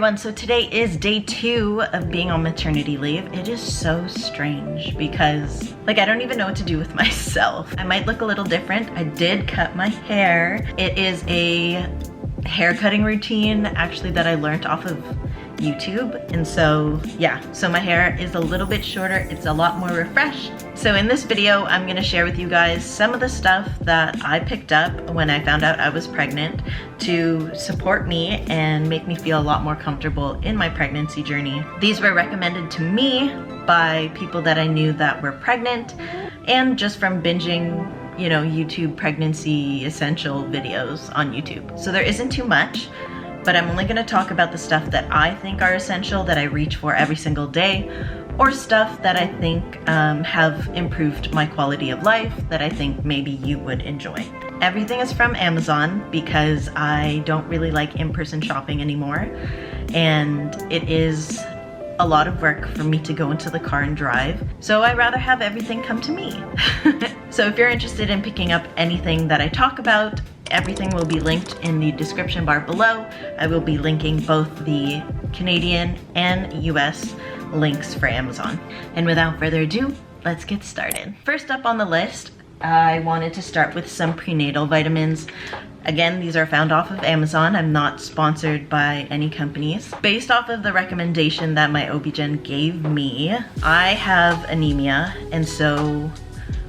everyone, so today is day 2 of being on maternity leave. It is so strange because I don't even know what to do with myself. I might look a little different. I did cut my hair. It is a hair cutting routine actually that I learned off of YouTube, and so yeah, so my hair is a little bit shorter. It's a lot more refreshed. So in this video I'm gonna share with you guys some of the stuff that I picked up when I found out I was pregnant to support me and make me feel a lot more comfortable in my pregnancy journey. These were recommended to me by people that I knew that were pregnant and just from binging, you know, YouTube pregnancy essential videos on YouTube. So there isn't too much, but I'm only gonna talk about the stuff that I think are essential, that I reach for every single day, or stuff that I think have improved my quality of life that I think maybe you would enjoy. Everything is from Amazon because I don't really like in-person shopping anymore, and it is a lot of work for me to go into the car and drive, so I rather have everything come to me. So if you're interested in picking up anything that I talk about, everything will be linked in the description bar below. I will be linking both the Canadian and US links for Amazon. And without further ado, let's get started. First up on the list, I wanted to start with some prenatal vitamins. Again, these are found off of Amazon. I'm not sponsored by any companies. Based off of the recommendation that my OB-GYN gave me, I have anemia, and so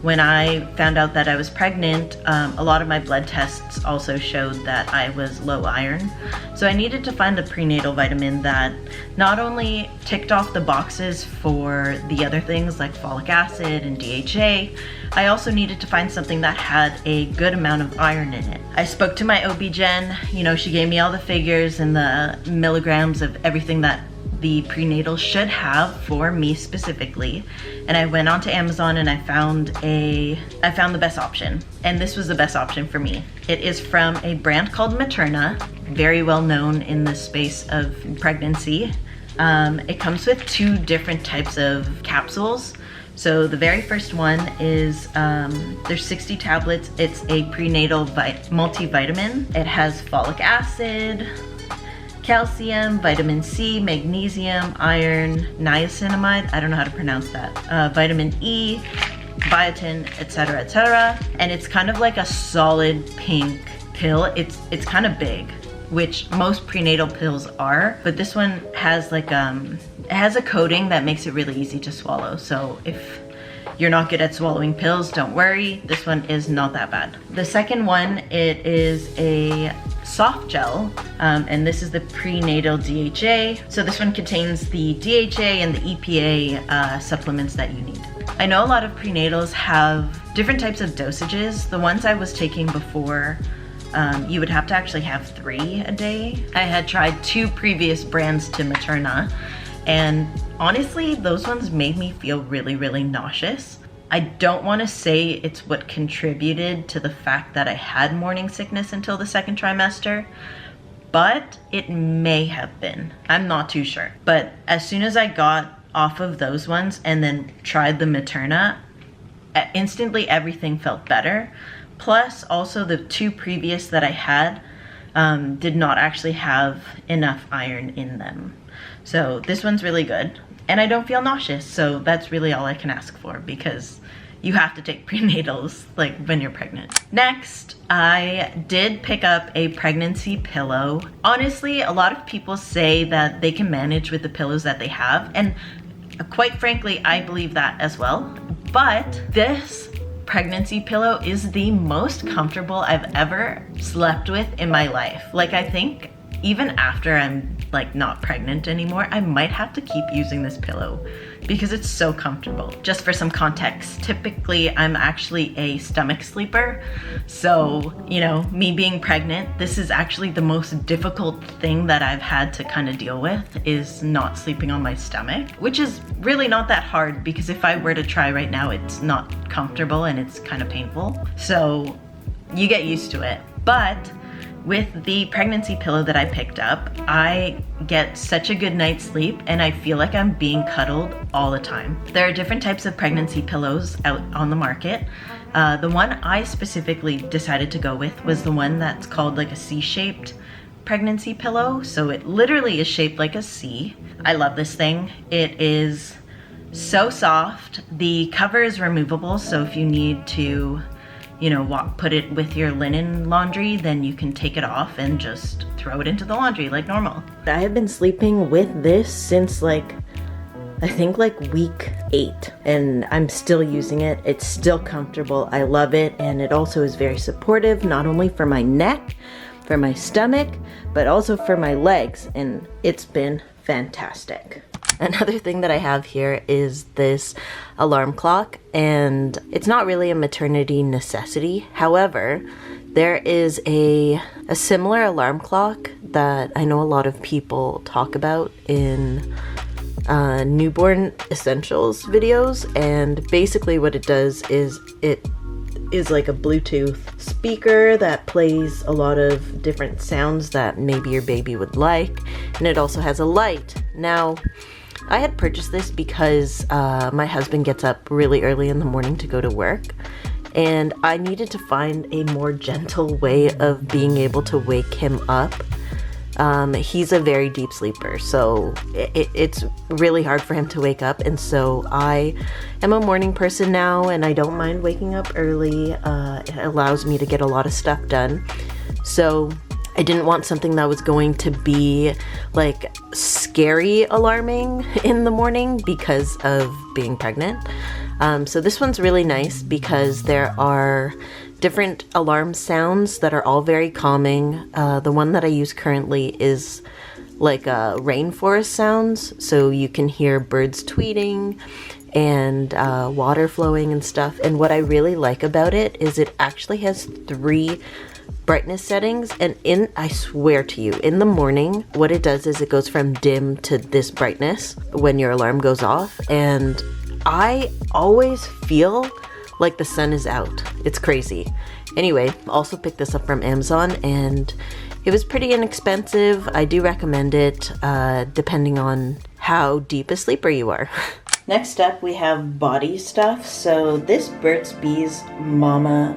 when I found out that I was pregnant, a lot of my blood tests also showed that I was low iron. So I needed to find a prenatal vitamin that not only ticked off the boxes for the other things like folic acid and DHA, I also needed to find something that had a good amount of iron in it. I spoke to my OB-GYN, you know, she gave me all the figures and the milligrams of everything that the prenatal should have for me specifically, and I went onto Amazon and I found the best option, and this was the best option for me. It is from a brand called Materna, very well known in the space of pregnancy. It comes with 2 different types of capsules. So the very first one is, there's 60 tablets. It's a prenatal multivitamin. It has folic acid, calcium, vitamin C, magnesium, iron, niacinamide, I don't know how to pronounce that, vitamin E, biotin, etc., etc. And it's kind of like a solid pink pill. It's kind of big, which most prenatal pills are, but this one has like it has a coating that makes it really easy to swallow. So if you're not good at swallowing pills, don't worry, this one is not that bad. The second one, it is a soft gel, and this is the prenatal DHA. So this one contains the DHA and the EPA supplements that you need. I know a lot of prenatals have different types of dosages. The ones I was taking before, you would have to actually have 3 a day. I had tried 2 previous brands to Materna, and honestly, those ones made me feel really, really nauseous. I don't want to say it's what contributed to the fact that I had morning sickness until the 2nd trimester, but it may have been. I'm not too sure. But as soon as I got off of those ones and then tried the Materna, instantly everything felt better. Plus, also the 2 previous that I had did not actually have enough iron in them. So this one's really good, and I don't feel nauseous, so that's really all I can ask for, because you have to take prenatals like when you're pregnant. Next, I did pick up a pregnancy pillow. Honestly, a lot of people say that they can manage with the pillows that they have, and quite frankly, I believe that as well. But this pregnancy pillow is the most comfortable I've ever slept with in my life. Like, I think even after I'm like not pregnant anymore, I might have to keep using this pillow because it's so comfortable. Just for some context, typically I'm actually a stomach sleeper. So, you know, me being pregnant, this is actually the most difficult thing that I've had to kind of deal with, is not sleeping on my stomach, which is really not that hard because if I were to try right now, it's not comfortable and it's kind of painful. So you get used to it. But with the pregnancy pillow that I picked up, I get such a good night's sleep and I feel like I'm being cuddled all the time. There are different types of pregnancy pillows out on the market. The one I specifically decided to go with was the one that's called like a C-shaped pregnancy pillow. So it literally is shaped like a C. I love this thing. It is so soft. The cover is removable, so if you need to, you know, put it with your linen laundry, then you can take it off and just throw it into the laundry like normal. I have been sleeping with this since like, I think like week 8, and I'm still using it. It's still comfortable. I love it, and it also is very supportive, not only for my neck, for my stomach, but also for my legs, and it's been fantastic. Another thing that I have here is this alarm clock, and it's not really a maternity necessity. However, there is a similar alarm clock that I know a lot of people talk about in newborn essentials videos, and basically what it does is it is like a Bluetooth speaker that plays a lot of different sounds that maybe your baby would like, and it also has a light. Now, I had purchased this because my husband gets up really early in the morning to go to work, and I needed to find a more gentle way of being able to wake him up. He's a very deep sleeper, so it's really hard for him to wake up, and so I am a morning person now, and I don't mind waking up early. It allows me to get a lot of stuff done, so I didn't want something that was going to be like scary alarming in the morning because of being pregnant. So this one's really nice because there are different alarm sounds that are all very calming. The one that I use currently is like rainforest sounds, so you can hear birds tweeting and water flowing and stuff. And what I really like about it is it actually has 3 brightness settings, and I swear to you, in the morning, what it does is it goes from dim to this brightness when your alarm goes off, and I always feel like the sun is out. It's crazy. Anyway, also picked this up from Amazon, and it was pretty inexpensive. I do recommend it, depending on how deep a sleeper you are. Next up, we have body stuff. So this Burt's Bees Mama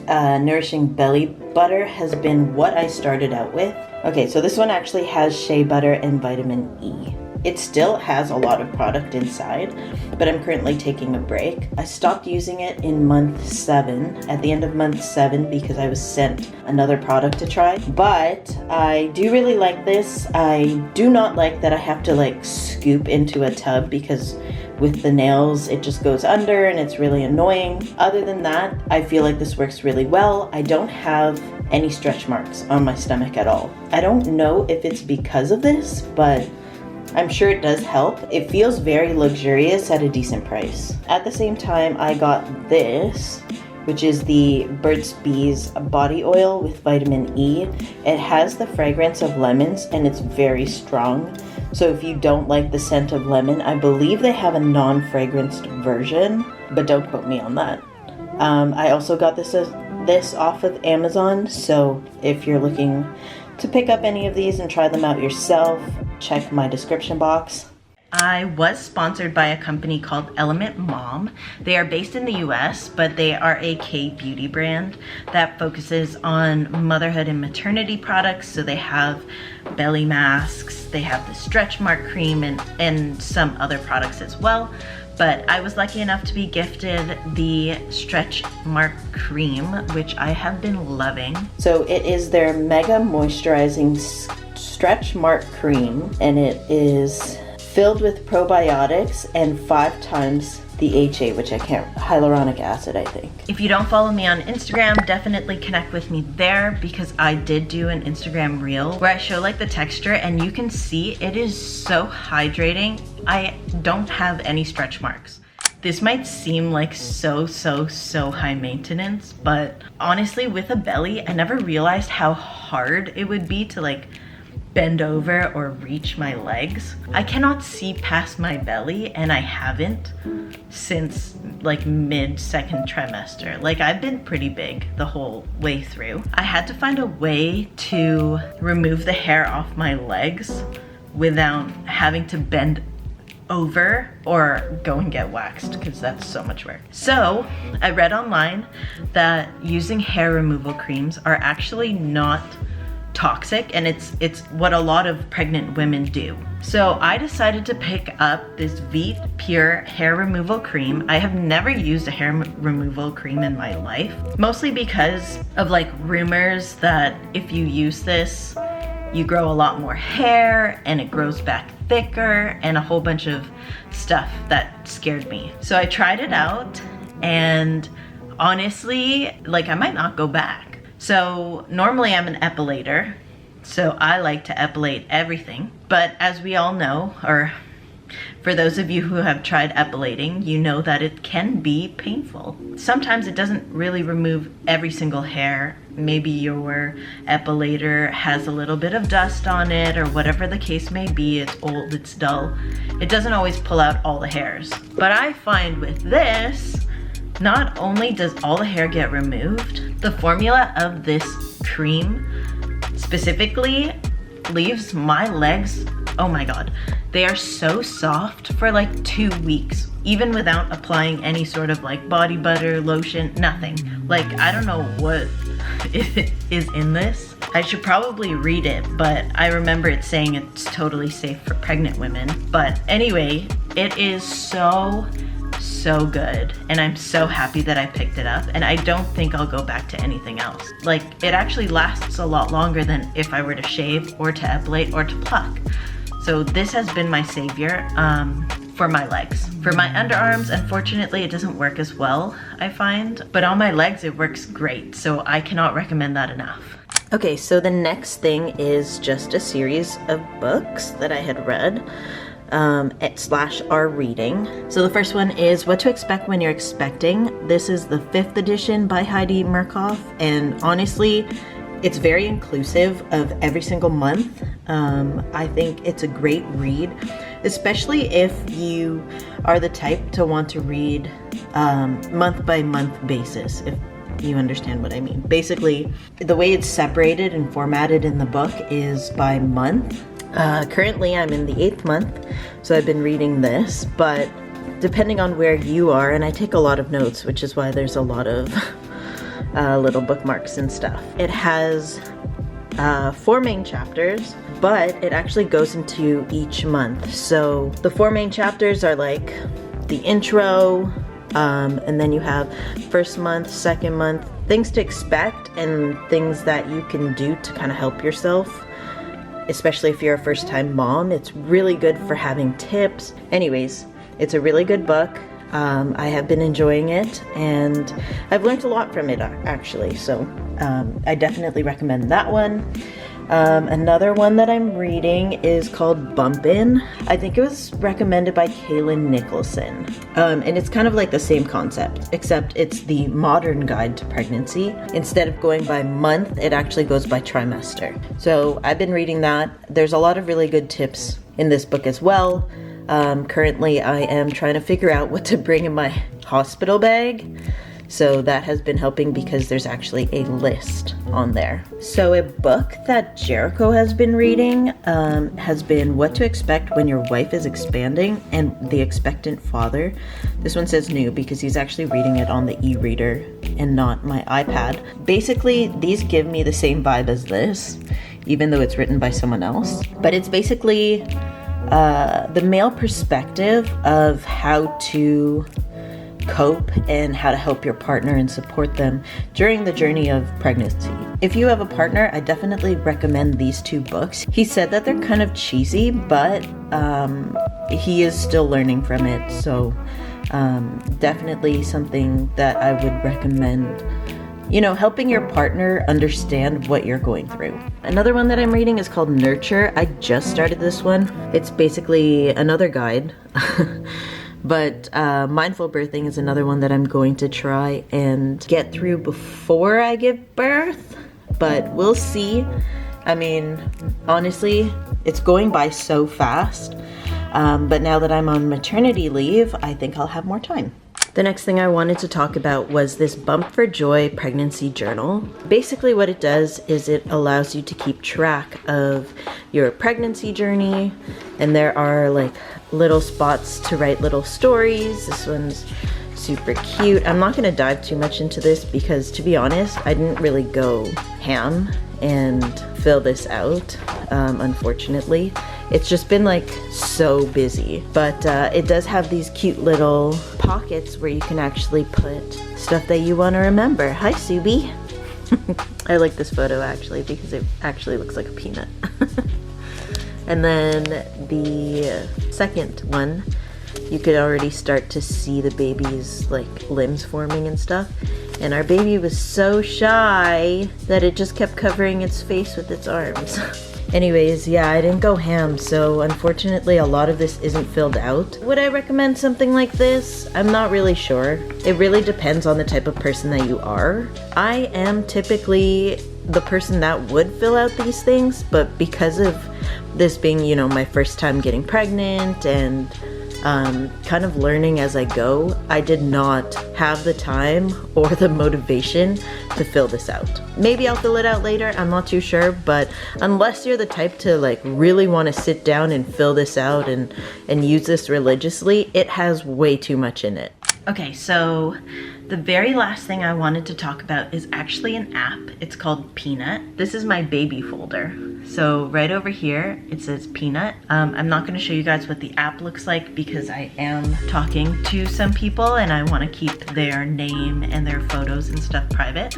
Nourishing Belly Butter has been what I started out with. Okay, so this one actually has shea butter and vitamin E. It still has a lot of product inside, but I'm currently taking a break. I stopped using it in month 7, at the end of month 7, because I was sent another product to try. But I do really like this. I do not like that I have to like scoop into a tub, because with the nails it just goes under and it's really annoying. Other than that, I feel like this works really well. I don't have any stretch marks on my stomach at all. I don't know if it's because of this, but I'm sure it does help. It feels very luxurious at a decent price. At the same time, I got this, which is the Burt's Bees body oil with vitamin E. It has the fragrance of lemons, and it's very strong. So if you don't like the scent of lemon, I believe they have a non-fragranced version, but don't quote me on that. I also got this off of Amazon, so if you're looking to pick up any of these and try them out yourself, check my description box. I was sponsored by a company called Element Mom. They are based in the US, but they are a K-beauty brand that focuses on motherhood and maternity products. So they have belly masks, they have the stretch mark cream, and some other products as well. But I was lucky enough to be gifted the stretch mark cream, which I have been loving. So it is their mega moisturizing stretch mark cream, and it is filled with probiotics and 5 times the HA, which I can't, hyaluronic acid, I think. If you don't follow me on Instagram, definitely connect with me there, because I did do an Instagram reel where I show like the texture, and you can see it is so hydrating. I don't have any stretch marks. This might seem like so high maintenance, but honestly, with a belly, I never realized how hard it would be to like bend over or reach my legs. I cannot see past my belly, and I haven't since like mid-second trimester. Like, I've been pretty big the whole way through. I had to find a way to remove the hair off my legs without having to bend over or go and get waxed, because that's so much work. So I read online that using hair removal creams are actually not toxic, and it's what a lot of pregnant women do. So I decided to pick up this Veet Pure hair removal cream. I have never used a hair removal cream in my life, mostly because of like rumors that if you use this, you grow a lot more hair and it grows back thicker and a whole bunch of stuff that scared me. So I tried it out, and honestly, like, I might not go back. So normally I'm an epilator, so I like to epilate everything. But as we all know, or for those of you who have tried epilating, you know that it can be painful. Sometimes it doesn't really remove every single hair. Maybe your epilator has a little bit of dust on it, or whatever the case may be. It's old, it's dull. It doesn't always pull out all the hairs. But I find with this, not only does all the hair get removed, the formula of this cream specifically leaves my legs, oh my god, they are so soft for like 2 weeks, even without applying any sort of like body butter, lotion, nothing. Like, I don't know what is in this. I should probably read it, but I remember it saying it's totally safe for pregnant women. But anyway, it is so good, and I'm so happy that I picked it up, and I don't think I'll go back to anything else. Like, it actually lasts a lot longer than if I were to shave or to epilate or to pluck. So this has been my savior for my legs. For my underarms, unfortunately, it doesn't work as well, I find, but on my legs it works great, so I cannot recommend that enough. Okay, so the next thing is just a series of books that I had read / are reading. So the first one is What to Expect When You're Expecting. This is the 5th edition by Heidi Murkoff, and honestly, it's very inclusive of every single month. I think it's a great read, especially if you are the type to want to read month by month basis, if you understand what I mean. Basically, the way it's separated and formatted in the book is by month. Currently I'm in the 8th month, so I've been reading this, but depending on where you are, and I take a lot of notes, which is why there's a lot of little bookmarks and stuff. It has 4 main chapters, but it actually goes into each month. So the 4 main chapters are like the intro, and then you have first month, second month, things to expect, and things that you can do to kind of help yourself, especially if you're a first-time mom. It's really good for having tips. Anyways, it's a really good book. I have been enjoying it, and I've learned a lot from it, actually, so I definitely recommend that one. Another one that I'm reading is called Bumpin'. I think it was recommended by Kaylin Nicholson, and it's kind of like the same concept, except it's the modern guide to pregnancy. Instead of going by month, it actually goes by trimester. So I've been reading that. There's a lot of really good tips in this book as well. Currently I am trying to figure out what to bring in my hospital bag. So that has been helping because there's actually a list on there. So a book that Jericho has been reading has been What to Expect When Your Wife is Expanding and The Expectant Father. This one says new because he's actually reading it on the e-reader and not my iPad. Basically, these give me the same vibe as this, even though it's written by someone else. But it's basically the male perspective of how to cope and how to help your partner and support them during the journey of pregnancy. If you have a partner, I definitely recommend these 2 books. He said that they're kind of cheesy, but he is still learning from it, so definitely something that I would recommend, you know, helping your partner understand what you're going through. Another one that I'm reading is called Nurture. I just started this one. It's basically another guide. But mindful birthing is another one that I'm going to try and get through before I give birth, but we'll see. I mean, honestly, it's going by so fast, but now that I'm on maternity leave, I think I'll have more time. The next thing I wanted to talk about was this Bump for Joy pregnancy journal. Basically what it does is it allows you to keep track of your pregnancy journey, and there are like little spots to write little stories. This one's super cute. I'm not gonna dive too much into this because, to be honest, I didn't really go ham and fill this out, unfortunately. It's just been like so busy, but it does have these cute little pockets where you can actually put stuff that you want to remember. Hi, Subi. I like this photo actually because it actually looks like a peanut. And then the second one, you could already start to see the baby's like limbs forming and stuff. And our baby was so shy that it just kept covering its face with its arms. Anyways, yeah, I didn't go ham, so unfortunately a lot of this isn't filled out. Would I recommend something like this? I'm not really sure. It really depends on the type of person that you are. I am typically the person that would fill out these things, but because of this being, you know, my first time getting pregnant and kind of learning as I go, I did not have the time or the motivation to fill this out. Maybe I'll fill it out later, I'm not too sure, but unless you're the type to like really want to sit down and fill this out and use this religiously, it has way too much in it. Okay, so the very last thing I wanted to talk about is actually an app. It's called Peanut. This is my baby folder. So right over here, it says Peanut. I'm not gonna show you guys what the app looks like because I am talking to some people and I wanna keep their name and their photos and stuff private.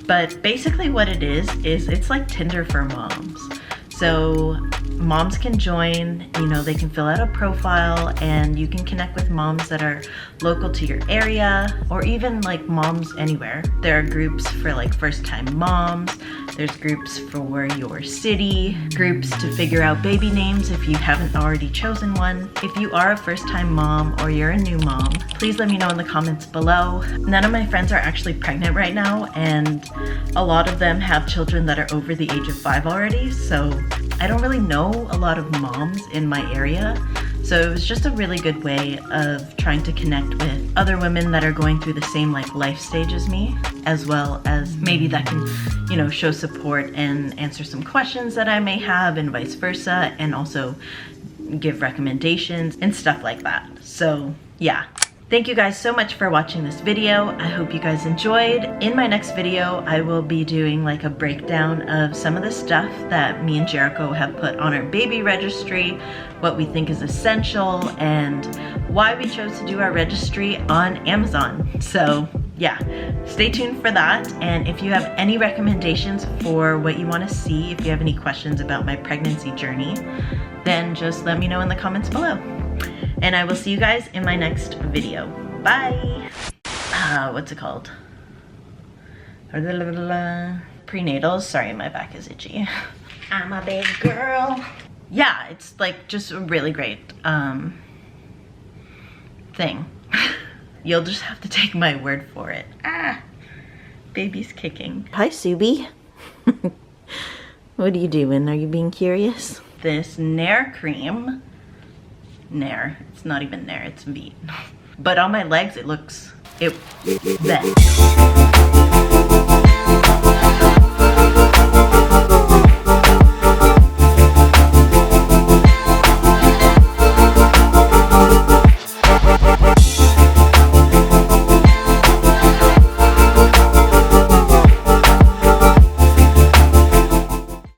But basically what it is it's like Tinder for moms. So moms can join, you know, they can fill out a profile and you can connect with moms that are local to your area or even like moms anywhere. There are groups for like first-time moms, there's groups for your city, groups to figure out baby names if you haven't already chosen one. If you are a first-time mom or you're a new mom, please let me know in the comments below. None of my friends are actually pregnant right now and a lot of them have children that are over the age of 5 already, so I don't really know a lot of moms in my area. So it was just a really good way of trying to connect with other women that are going through the same like life stage as me, as well as maybe that can, you know, show support and answer some questions that I may have and vice versa, and also give recommendations and stuff like that. So yeah. Thank you guys so much for watching this video. I hope you guys enjoyed. In my next video, I will be doing like a breakdown of some of the stuff that me and Jericho have put on our baby registry, what we think is essential, and why we chose to do our registry on Amazon. So yeah, stay tuned for that. And if you have any recommendations for what you want to see, if you have any questions about my pregnancy journey, then just let me know in the comments below. And I will see you guys in my next video. Bye! What's it called? Prenatals. Sorry, my back is itchy. I'm a big girl. Yeah, it's like just a really great thing. You'll just have to take my word for it. Baby's kicking. Hi, Subi. What are you doing? Are you being curious? This Nair cream. Nair. It's not even Nair, it's Veet. But on my legs, it looks... Bleh.